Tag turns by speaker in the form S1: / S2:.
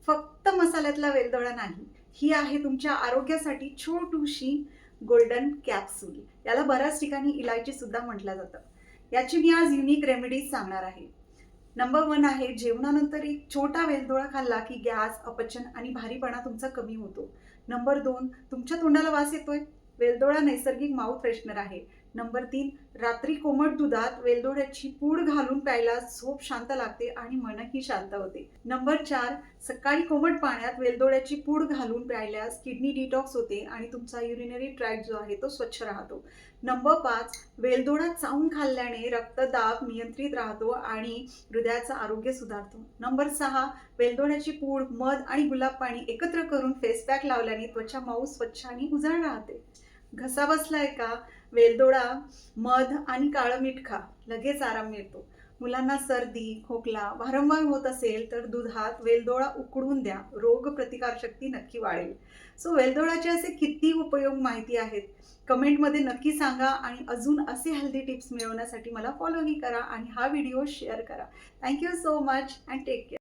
S1: फक्त मसाल्यातला वेलदोडा नाही, ही आहे तुमच्या आरोग्यासाठी छोटूशी गोल्डन कॅप्सूल. याला बऱ्याच ठिकाणी इलायची सुद्धा म्हटलं जातं. याची मी आज युनिक रेमेडीज सांगणार आहे. नंबर 1 आहे, जेवणानंतर एक छोटा वेलदोडा खाल्ला की गॅस, अपचन आणि भारीपणा तुमचा कमी होतो. नंबर 2, तुमच्या तोंडाला वास येतोय? वेलदोडा नैसर्गिक माउथ फ्रेशनर आहे. नंबर 3, रात्री कोमट दुधात वेलदोड्याची पूड घालून प्यायला झोप शांत लागते आणि मनही शांत होते. नंबर 4, सकाळी कोमट पाण्यात वेलदोड्याची पूड घालून प्यायल्यास किडनी डिटॉक्स होते आणि तुमचा युरिनरी ट्रॅक्ट जो आहे तो स्वच्छ राहतो. नंबर 5, वेलदोडा चावून खाल्ल्याने रक्तदाब नियंत्रित राहतो आणि हृदयाचं आरोग्य सुधारतो. नंबर 6, वेलदोड्याची पूड, मध आणि गुलाब पाणी एकत्र करून फेस पॅक लावल्याने त्वचा मऊ, स्वच्छ आणि उजळ राहते. घसा बसलाय का? वेलदोडा, मध आणि काळं मीठ खा. लगेच आराम मिळतो. मुलांना सर्दी, खोकला वारंवार होत असेल तर दुधात वेलदोडा उकळून द्या. रोग प्रतिकारशक्ती नक्की वाढेल. सो वेलदोड्याचे असे किती उपयोग माहिती आहेत. कमेंटमध्ये नक्की सांगा आणि अजून असे हेल्दी टिप्स मिळवण्यासाठी मला फॉलोही करा आणि हा व्हिडिओ शेअर करा. Thank you so much and take care.